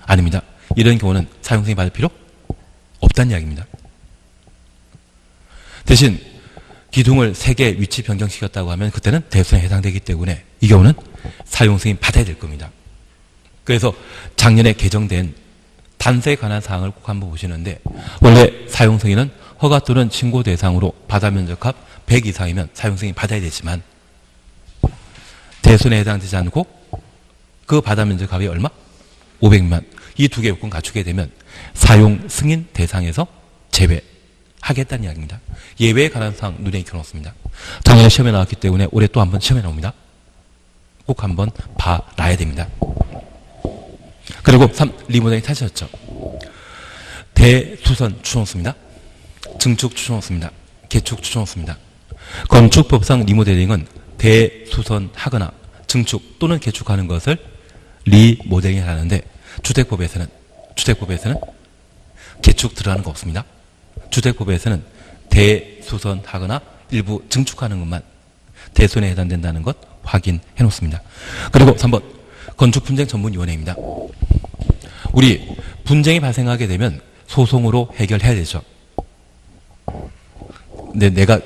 아닙니다. 이런 경우는 사용승인 받을 필요 없다는 이야기입니다. 대신 기둥을 3개 위치 변경시켰다고 하면 그때는 대손에 해당되기 때문에 이 경우는 사용승인 받아야 될 겁니다. 그래서 작년에 개정된 단서에 관한 사항을 꼭 한번 보시는데 원래 사용승인은 허가 또는 신고 대상으로 바다 면적합 100 이상이면 사용승인 받아야 되지만 대손에 해당되지 않고 그 바다 면적합이 얼마? 500만. 이 2개 요건 갖추게 되면 사용승인 대상에서 제외하겠다는 이야기입니다. 예외에 관한 사항 눈에 익혀놓습니다. 작년에 시험에 나왔기 때문에 올해 또 한번 시험에 나옵니다. 꼭 한번 봐놔야 됩니다. 그리고 3. 리모델링 찾으셨죠? 대수선 추천없습니다. 증축 추천없습니다. 개축 추천없습니다. 건축법상 리모델링은 대수선하거나 증축 또는 개축하는 것을 리모델링을 하는데 주택법에서는 개축 들어가는 거 없습니다. 주택법에서는 대수선하거나 일부 증축하는 것만 대손에 해당된다는 것 확인해 놓습니다. 그리고 3번 건축분쟁 전문위원회입니다. 우리 분쟁이 발생하게 되면 소송으로 해결해야 되죠. 근데 내가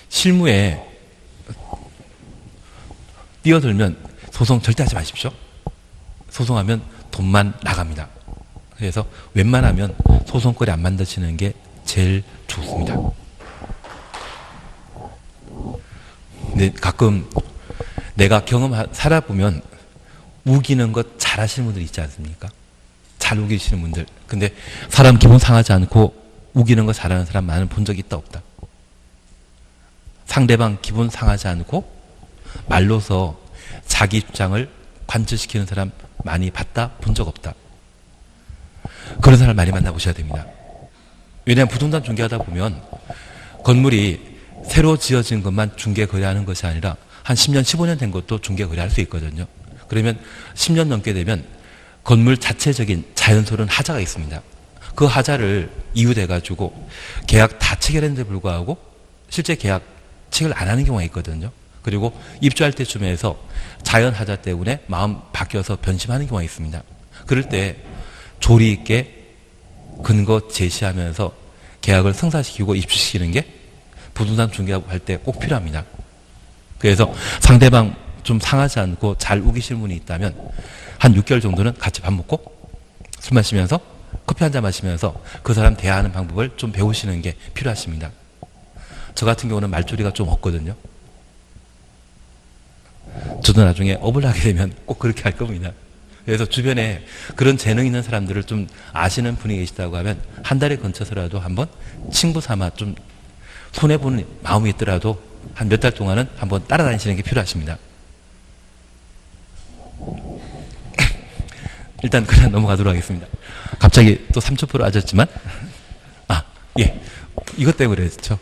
실무에 뛰어들면 소송 절대 하지 마십시오. 소송하면 돈만 나갑니다. 그래서 웬만하면 소송거리 안 만드시는 게 제일 좋습니다. 근데 가끔 내가 살아보면 우기는 것 잘하시는 분들 있지 않습니까? 잘 우기시는 분들. 근데 사람 기분 상하지 않고 우기는 거 잘하는 사람 많은 본 적 있다 없다? 상대방 기분 상하지 않고 말로서 자기 주장을 관철시키는 사람 많이 봤다? 본 적 없다? 그런 사람 많이 만나보셔야 됩니다. 왜냐하면 부동산 중개하다 보면 건물이 새로 지어진 것만 중개 거래하는 것이 아니라 한 10년, 15년 된 것도 중개 거래할 수 있거든요. 그러면 10년 넘게 되면 건물 자체적인 자연스러운 하자가 있습니다. 그 하자를 이유대가지고 계약 다 체결했는데 불구하고 실제 계약 체결 안 하는 경우가 있거든요. 그리고 입주할 때쯤에서 자연 하자 때문에 마음 바뀌어서 변심하는 경우가 있습니다. 그럴 때 조리 있게 근거 제시하면서 계약을 성사시키고 입주시키는 게 부동산 중개할 때 꼭 필요합니다. 그래서 상대방 좀 상하지 않고 잘 우기시는 분이 있다면 한 6개월 정도는 같이 밥 먹고 술 마시면서 커피 한잔 마시면서 그 사람 대화하는 방법을 좀 배우시는 게 필요하십니다. 저 같은 경우는 말조리가 좀 없거든요. 저도 나중에 업을 하게 되면 꼭 그렇게 할 겁니다. 그래서 주변에 그런 재능 있는 사람들을 좀 아시는 분이 계시다고 하면 한 달에 걸쳐서라도 한번 친구 삼아 좀 손해보는 마음이 있더라도 한 몇 달 동안은 한번 따라다니시는 게 필요하십니다. 일단 그냥 넘어가도록 하겠습니다. 갑자기 또 3초% 아졌지만 예, 이것 때문에 그랬죠.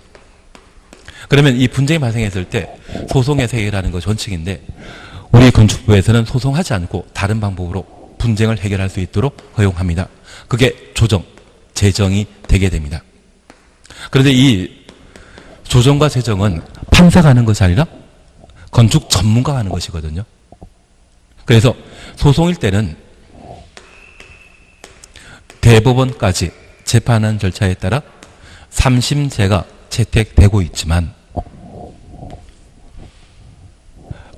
그러면 이 분쟁이 발생했을 때 소송에서 해결하는 것이 원칙인데 우리 건축부에서는 소송하지 않고 다른 방법으로 분쟁을 해결할 수 있도록 허용합니다. 그게 조정, 재정이 되게 됩니다. 그런데 이 조정과 재정은 판사가 하는 것이 아니라 건축 전문가가 하는 것이거든요. 그래서 소송일 때는 대법원까지 재판하는 절차에 따라 3심제가 채택되고 있지만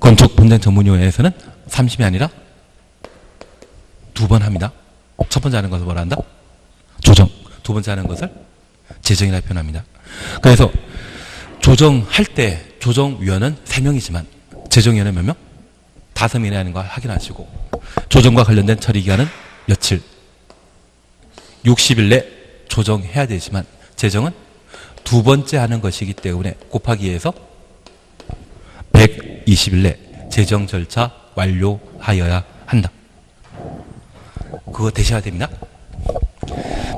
건축분쟁전문위원회에서는 3심이 아니라 2번 합니다. 첫 번째 하는 것을 뭐라 한다? 조정. 두 번째 하는 것을 재정이라 표현합니다. 그래서 조정할 때 조정위원은 3명이지만 재정위원은 몇 명? 5명이라는 걸 확인하시고 조정과 관련된 처리기간은 며칠? 60일 내 조정해야 되지만 재정은 두 번째 하는 것이기 때문에 곱하기 해서 120일 내 재정 절차 완료하여야 한다. 그거 되셔야 됩니다.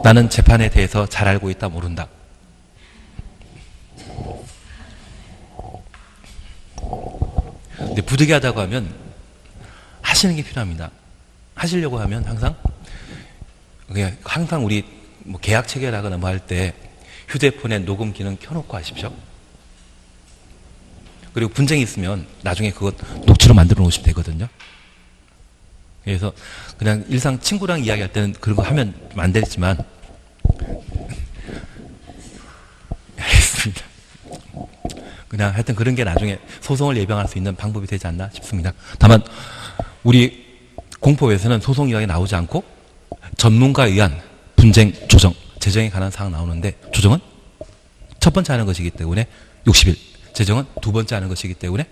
나는 재판에 대해서 잘 알고 있다 모른다. 근데 부득이하다고 하면 하시는 게 필요합니다. 하시려고 하면 항상 우리 뭐 계약 체결하거나 뭐 할 때 휴대폰에 녹음 기능 켜놓고 하십시오. 그리고 분쟁이 있으면 나중에 그것 녹취로 만들어 놓으시면 되거든요. 그래서 그냥 일상 친구랑 이야기할 때는 그런 거 하면 안 되지만 알겠습니다. 그냥 하여튼 그런 게 나중에 소송을 예방할 수 있는 방법이 되지 않나 싶습니다. 다만 우리 공법에서는 소송 이야기 나오지 않고 전문가에 의한 분쟁 조정, 재정에 관한 사항 나오는데 조정은 첫 번째 하는 것이기 때문에 60일, 재정은 두 번째 하는 것이기 때문에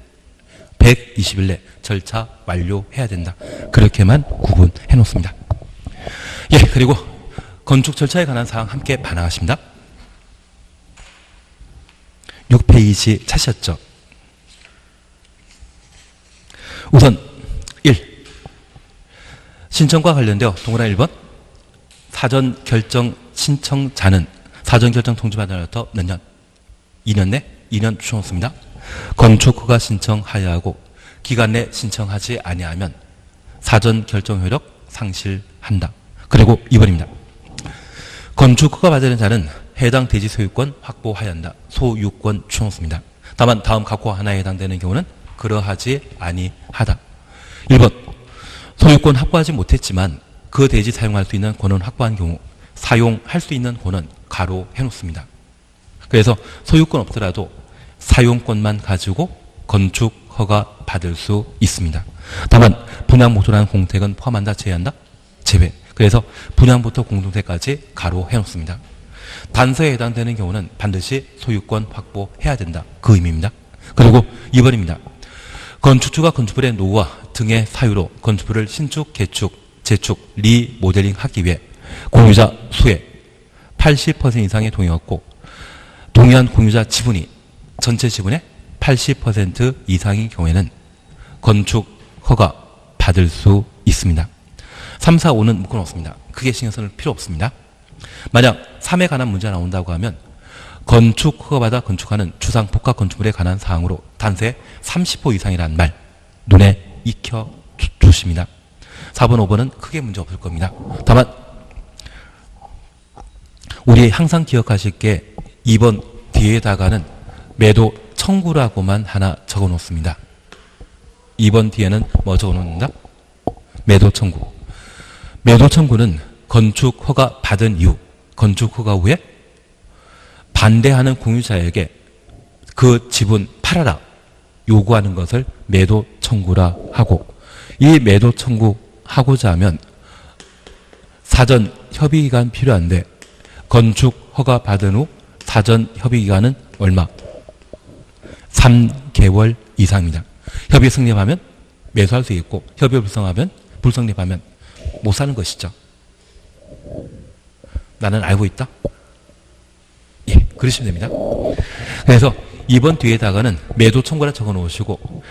120일 내 절차 완료해야 된다. 그렇게만 구분해 놓습니다. 예, 그리고 건축 절차에 관한 사항 함께 반항하십니다. 6페이지 찾으셨죠? 우선 1. 신청과 관련되어 동그라미 1번 사전 결정 신청자는 사전 결정 통지받으로부터 몇 년? 2년 내 2년 추천했습니다. 건축 허가 신청하여야 하고 기간 내 신청하지 아니하면 사전 결정 효력 상실한다. 그리고 2번입니다. 건축 허가 받은 자는 해당 대지 소유권 확보하여야 한다. 소유권 추천했습니다. 다만 다음 각호 하나에 해당되는 경우는 그러하지 아니하다. 1번 소유권 확보하지 못했지만 그 대지 사용할 수 있는 권은 확보한 경우 사용할 수 있는 권은 가로 해놓습니다. 그래서 소유권 없더라도 사용권만 가지고 건축 허가 받을 수 있습니다. 다만 분양목조라는 공택은 포함한다, 제외한다? 제외. 그래서 분양부터 공동택까지 가로 해놓습니다. 단서에 해당되는 경우는 반드시 소유권 확보해야 된다. 그 의미입니다. 그리고 2번입니다. 건축주가 건축물의 노후와 등의 사유로 건축물을 신축, 개축, 재축, 리모델링 하기 위해 공유자 수의 80% 이상의 동의가 없고 동의한 공유자 지분이 전체 지분의 80% 이상인 경우에는 건축 허가 받을 수 있습니다. 3, 4, 5는 묶어놓습니다. 크게 신경 쓸 필요 없습니다. 만약 3에 관한 문제가 나온다고 하면 건축 허가받아 건축하는 주상 복합 건축물에 관한 사항으로 단세 30% 이상이라는 말 눈에 익혀 두십니다. 4번, 5번은 크게 문제 없을 겁니다. 다만 우리 항상 기억하실 게 2번 뒤에다가는 매도 청구라고만 하나 적어 놓습니다. 2번 뒤에는 뭐 적어 놓는다? 매도 청구. 매도 청구는 건축 허가 받은 이후, 건축 허가 후에 반대하는 공유자에게 그 지분 팔아라 요구하는 것을 매도 청구라 하고, 이 매도 청구하고자 하면 사전 협의기간 필요한데 건축 허가 받은 후 사전 협의기간은 얼마? 3개월 이상입니다. 협의 성립하면 매수할 수 있고 협의 불성립하면 못 사는 것이죠. 나는 알고 있다? 예, 그러시면 됩니다. 그래서 2번 뒤에다가는 매도 청구라 적어 놓으시고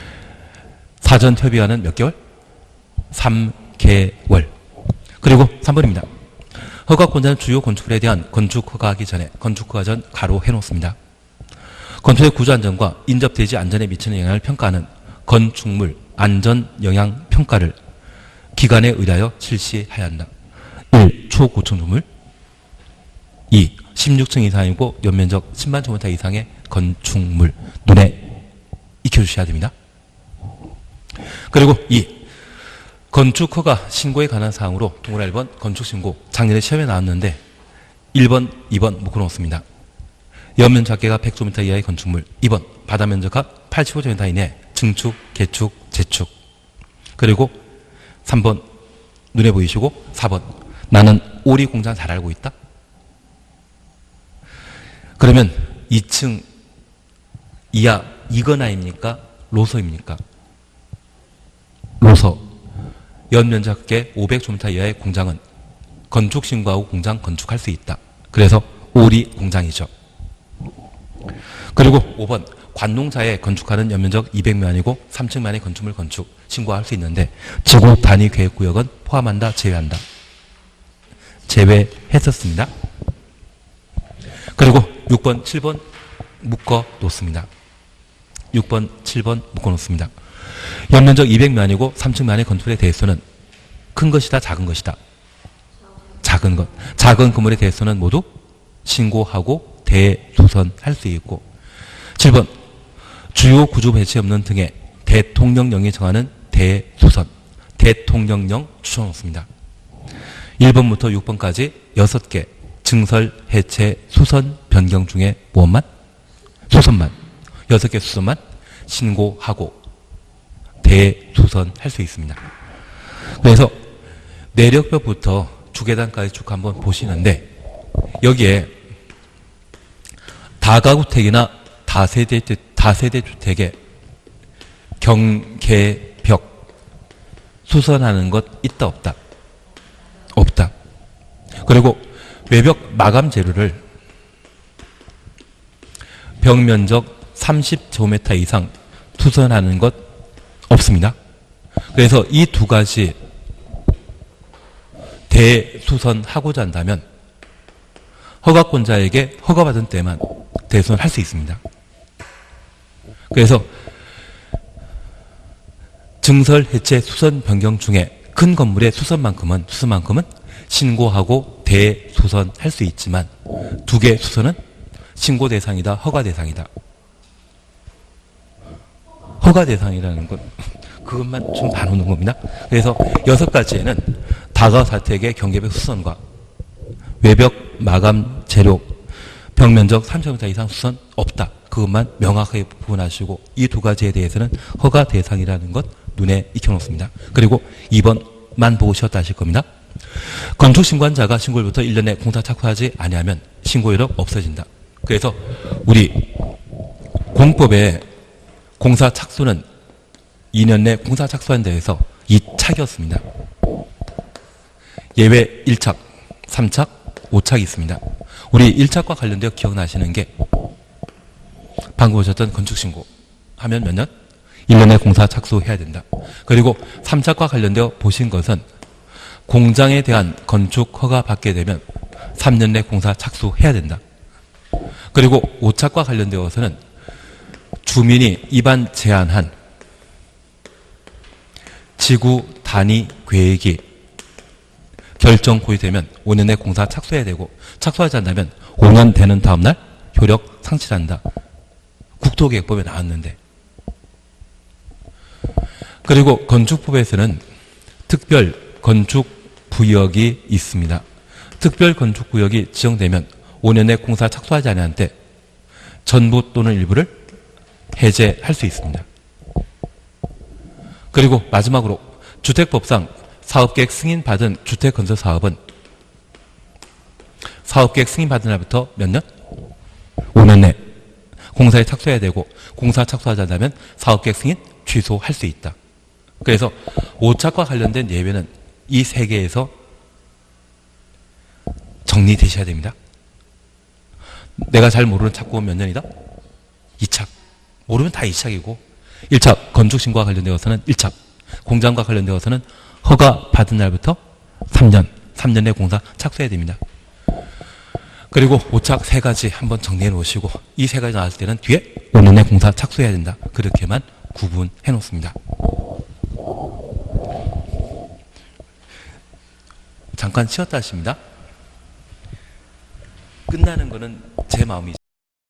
사전 협의하는 몇 개월? 3개월. 그리고 3번입니다. 허가권자는 주요 건축물에 대한 건축 허가하기 전에 건축 허가 전 가로 해놓습니다. 건축의 구조 안전과 인접대지 안전에 미치는 영향을 평가하는 건축물 안전 영향 평가를 기관에 의하여 실시해야 한다. 1. 초고층주물 2. 16층 이상이고 연면적 10만 제곱미터 이상의 건축물 눈에 익혀주셔야 됩니다. 그리고 2. 건축허가 신고에 관한 사항으로 동그라미 1번 건축신고 작년에 시험에 나왔는데 1번, 2번 묶어놓습니다. 연면 작계가 100제곱미터 이하의 건축물 2번 바다면적합 85제곱미터 이내 증축, 개축, 재축. 그리고 3번 눈에 보이시고 4번 나는 오리 공장 잘 알고 있다? 그러면 2층 이하 이거나입니까? 로서입니까? 로서. 연면적계 500제곱미터 이하의 공장은 건축 신고하고 공장 건축할 수 있다. 그래서 오리 공장이죠. 그리고 5번 관농자에 건축하는 연면적 200명 아니고 3층 미만의 건축물 건축 신고할 수 있는데 지구 단위 계획 구역은 포함한다, 제외한다. 제외했었습니다. 그리고 6번, 7번 묶어 놓습니다. 6번, 7번 묶어 놓습니다. 연면적 200명 아니고 3층 미만의 건축물에 대해서는 큰 것이다, 작은 것이다. 작은 것. 작은 건물에 대해서는 모두 신고하고 대수선할 수 있고 7번 주요 구조 배치 없는 등의 대통령령이 정하는 대수선 대통령령 추천놓습니다. 1번부터 6번까지 6개 증설, 해체, 수선, 변경 중에 무엇만? 수선만 6개 수선만 신고하고 대수선할 수 있습니다. 그래서 내력벽부터 주계단까지 쭉 한번 보시는데 여기에 다가구택이나 다세대 주택의 경계벽 수선하는 것 있다 없다? 없다. 그리고 외벽 마감 재료를 벽면적 30제곱미터 이상 수선하는 것 없습니다. 그래서 이 두 가지 대수선하고자 한다면 허가권자에게 허가받은 때만 대수선을 할 수 있습니다. 그래서 증설, 해체, 수선, 변경 중에 큰 건물의 수선만큼은 신고하고 대수선할 수 있지만 두 개 수선은 신고 대상이다, 허가 대상이다. 허가 대상이라는 건 그것만 좀 봐놓는 겁니다. 그래서 6가지에는 다가사택의 경계벽 수선과 외벽 마감 재료 벽면적 30m 이상 수선 없다. 그것만 명확하게 구분하시고 이 두 가지에 대해서는 허가 대상이라는 것 눈에 익혀놓습니다. 그리고 2번만 보고 쉬었다 하실 겁니다. 건축신고한자가 신고일부터 1년 내 공사 착수하지 아니하면 신고이력 없어진다. 그래서 우리 공법에 공사 착수는 2년 내 공사 착수한 데에서 2착이었습니다. 예외 1착, 3착, 5착이 있습니다. 우리 1착과 관련되어 기억나시는 게 방금 보셨던 건축신고 하면 몇 년? 1년에 공사 착수해야 된다. 그리고 3착과 관련되어 보신 것은 공장에 대한 건축 허가 받게 되면 3년 내 공사 착수해야 된다. 그리고 5착과 관련되어서는 주민이 입안 제한한 지구 단위 계획이 결정 고의되면 5년 내 공사 착수해야 되고 착수하지 않는다면 5년 되는 다음날 효력 상실한다. 국토계획법에 나왔는데 그리고 건축법에서는 특별 건축구역이 있습니다. 특별 건축구역이 지정되면 5년 내 공사 착수하지 않은 때 전부 또는 일부를 해제할 수 있습니다. 그리고 마지막으로 주택법상 사업계획 승인받은 주택건설사업은 사업계획 승인받은 날부터 몇 년? 5년 내 공사에 착수해야 되고 공사 착수하지 않으면 사업계획 승인 취소할 수 있다. 그래서 5착과 관련된 예외는 이 세 개에서 정리되셔야 됩니다. 내가 잘 모르는 착구는 몇 년이다? 2착. 모르면 다 2착이고 1착 건축신고와 관련되어서는 1착 공장과 관련되어서는 허가 받은 날부터 3년 내 공사 착수해야 됩니다. 그리고 5착 3가지 한번 정리해 놓으시고 이 3가지 나왔을 때는 뒤에 5년 내 공사 착수해야 된다. 그렇게만 구분해 놓습니다. 잠깐 쉬었다 하십니다. 끝나는 거는 제 마음이죠.